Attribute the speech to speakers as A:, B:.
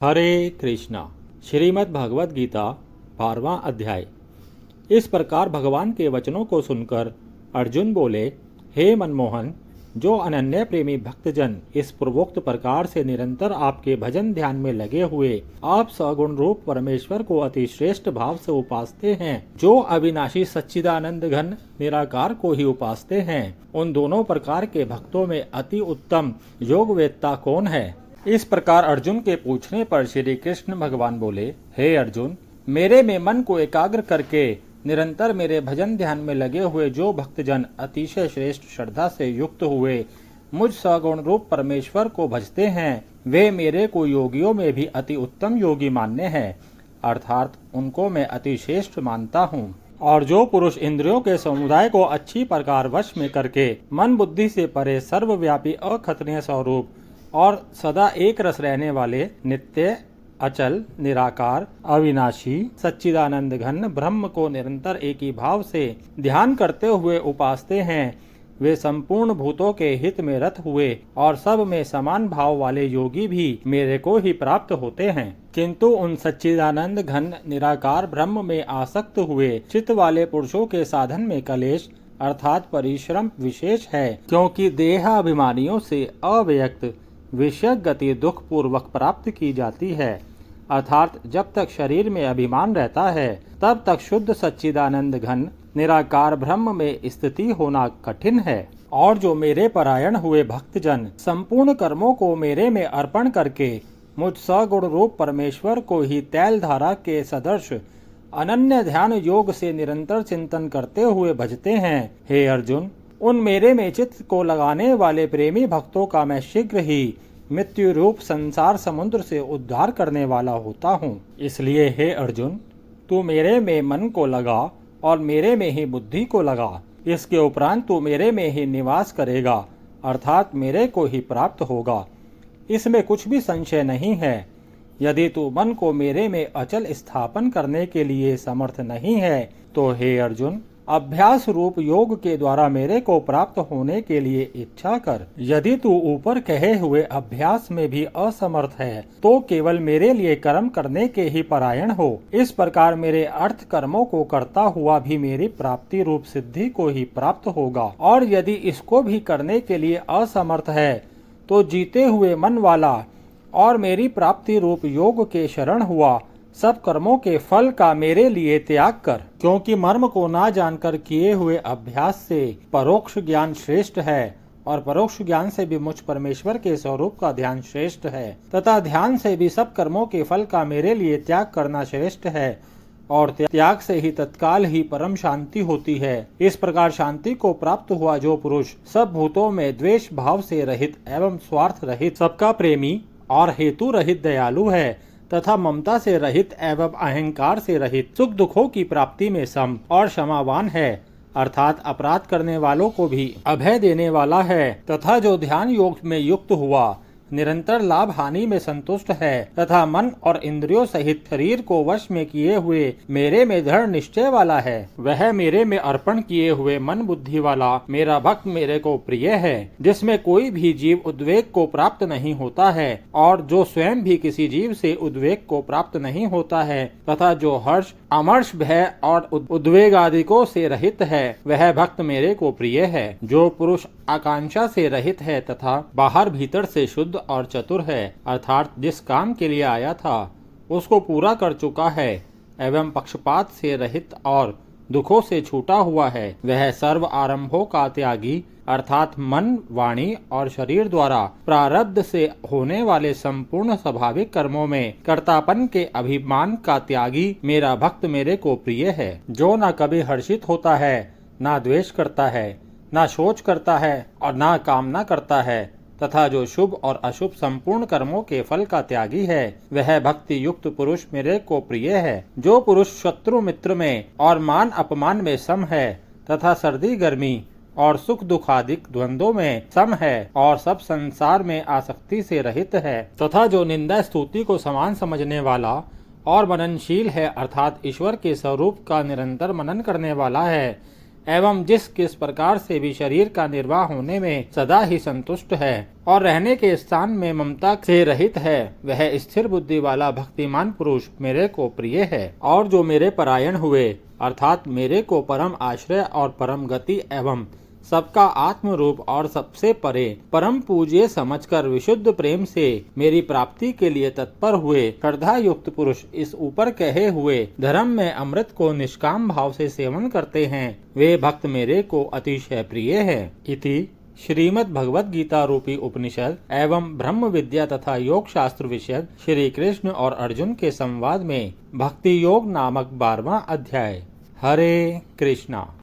A: हरे कृष्णा। श्रीमद् भगवद गीता 12वां अध्याय। इस प्रकार भगवान के वचनों को सुनकर अर्जुन बोले, हे मनमोहन, जो अनन्य प्रेमी भक्तजन इस पूर्वोक्त प्रकार से निरंतर आपके भजन ध्यान में लगे हुए आप सगुण रूप परमेश्वर को अति श्रेष्ठ भाव से उपासते हैं, जो अविनाशी सच्चिदानंद घन निराकार को ही उपासते हैं, उन दोनों प्रकार के भक्तों में अति उत्तम योगवेत्ता कौन है? इस प्रकार अर्जुन के पूछने पर श्री कृष्ण भगवान बोले, हे अर्जुन, मेरे में मन को एकाग्र करके निरंतर मेरे भजन ध्यान में लगे हुए जो भक्तजन अतिशय श्रेष्ठ श्रद्धा से युक्त हुए मुझ सगुण रूप परमेश्वर को भजते हैं, वे मेरे को योगियों में भी अति उत्तम योगी मान्य हैं, अर्थात उनको मैं अति श्रेष्ठ मानता हूँ। और जो पुरुष इंद्रियों के समुदाय को अच्छी प्रकार वश में करके मन बुद्धि से परे सर्वव्यापी अखत्रिय स्वरूप और सदा एक रस रहने वाले नित्य अचल निराकार अविनाशी सच्चिदानंद घन ब्रह्म को निरंतर एक ही भाव से ध्यान करते हुए उपासते हैं, वे संपूर्ण भूतों के हित में रत हुए और सब में समान भाव वाले योगी भी मेरे को ही प्राप्त होते हैं। किंतु उन सच्चिदानंद घन निराकार ब्रह्म में आसक्त हुए चित्त वाले पुरुषों के साधन में कलेश अर्थात परिश्रम विशेष है, क्योंकि देहाभिमानियों से अव्यक्त विषय गति दुख पूर्वक प्राप्त की जाती है, अर्थात जब तक शरीर में अभिमान रहता है तब तक शुद्ध सच्चिदानंद घन निराकार ब्रह्म में स्थिति होना कठिन है। और जो मेरे परायण हुए भक्तजन संपूर्ण कर्मों को मेरे में अर्पण करके मुझ सगुण रूप परमेश्वर को ही तैल धारा के सदृश अनन्य ध्यान योग से निरंतर चिंतन करते हुए भजते हैं, हे अर्जुन, उन मेरे में चित्त को लगाने वाले प्रेमी भक्तों का मैं शीघ्र ही मृत्यु रूप संसार समुद्र से उद्धार करने वाला होता हूँ। इसलिए हे अर्जुन, तू मेरे में मन को लगा और मेरे में ही बुद्धि को लगा, इसके उपरांत तू मेरे में ही निवास करेगा, अर्थात मेरे को ही प्राप्त होगा, इसमें कुछ भी संशय नहीं है। यदि तू मन को मेरे में अचल स्थापन करने के लिए समर्थ नहीं है तो हे अर्जुन, अभ्यास रूप योग के द्वारा मेरे को प्राप्त होने के लिए इच्छा कर। यदि तू ऊपर कहे हुए अभ्यास में भी असमर्थ है तो केवल मेरे लिए कर्म करने के ही परायण हो। इस प्रकार मेरे अर्थ कर्मों को करता हुआ भी मेरी प्राप्ति रूप सिद्धि को ही प्राप्त होगा। और यदि इसको भी करने के लिए असमर्थ है तो जीते हुए मन वाला और मेरी प्राप्ति रूप योग के शरण हुआ सब कर्मों के फल का मेरे लिए त्याग कर, क्योंकि मर्म को ना जानकर किए हुए अभ्यास से परोक्ष ज्ञान श्रेष्ठ है और परोक्ष ज्ञान से भी मुझ परमेश्वर के स्वरूप का ध्यान श्रेष्ठ है, तथा ध्यान से भी सब कर्मों के फल का मेरे लिए त्याग करना श्रेष्ठ है, और त्याग से ही तत्काल ही परम शांति होती है। इस प्रकार शांति को प्राप्त हुआ जो पुरुष सब भूतों में द्वेष भाव से रहित एवं स्वार्थ रहित, सबका प्रेमी और हेतु रहित दयालु है, तथा ममता से रहित एवं अहंकार से रहित, सुख दुखों की प्राप्ति में सम और क्षमावान है, अर्थात अपराध करने वालों को भी अभय देने वाला है, तथा जो ध्यान योग में युक्त हुआ निरंतर लाभ हानि में संतुष्ट है, तथा मन और इंद्रियों सहित शरीर को वश में किए हुए मेरे में दृढ़ निश्चय वाला है, वह मेरे में अर्पण किए हुए मन बुद्धि वाला मेरा भक्त मेरे को प्रिय है, जिसमें कोई भी जीव उद्वेग को प्राप्त नहीं होता है और जो स्वयं भी किसी जीव से उद्वेग को प्राप्त नहीं होता है, तथा जो हर्ष अमर्ष भय और उद्वेग आदिकों से रहित है, वह भक्त मेरे को प्रिय है। जो पुरुष आकांक्षा से रहित है तथा बाहर भीतर से शुद्ध और चतुर है, अर्थात जिस काम के लिए आया था उसको पूरा कर चुका है एवं पक्षपात से रहित और दुखों से छूटा हुआ है, वह सर्व आरंभों का त्यागी अर्थात मन वाणी और शरीर द्वारा प्रारब्ध से होने वाले संपूर्ण स्वाभाविक कर्मों में कर्तापन के अभिमान का त्यागी मेरा भक्त मेरे को प्रिय है। जो न कभी हर्षित होता है, ना द्वेष करता है, ना शोच करता है और ना कामना करता है, तथा जो शुभ और अशुभ संपूर्ण कर्मों के फल का त्यागी है, वह भक्ति युक्त पुरुष मेरे को प्रिय है। जो पुरुष शत्रु मित्र में और मान अपमान में सम है, तथा सर्दी गर्मी और सुख दुख आदि द्वंद्वों में सम है और सब संसार में आसक्ति से रहित है, तथा जो निंदा स्तुति को समान समझने वाला और मननशील है, अर्थात ईश्वर के स्वरूप का निरंतर मनन करने वाला है, एवं जिस किस प्रकार से भी शरीर का निर्वाह होने में सदा ही संतुष्ट है और रहने के स्थान में ममता से रहित है, वह स्थिर बुद्धि वाला भक्तिमान पुरुष मेरे को प्रिय है। और जो मेरे परायण हुए अर्थात मेरे को परम आश्रय और परम गति एवं सबका आत्म रूप और सबसे परे परम पूज्य समझकर विशुद्ध प्रेम से मेरी प्राप्ति के लिए तत्पर हुए श्रद्धा युक्त पुरुष इस ऊपर कहे हुए धर्म में अमृत को निष्काम भाव से सेवन करते हैं, वे भक्त मेरे को अतिशय प्रिय है। इति श्रीमद् भगवद गीता रूपी उपनिषद एवं ब्रह्म विद्या तथा योग शास्त्र विषय श्री कृष्ण और अर्जुन के संवाद में भक्ति योग नामक 12वां अध्याय। हरे कृष्णा।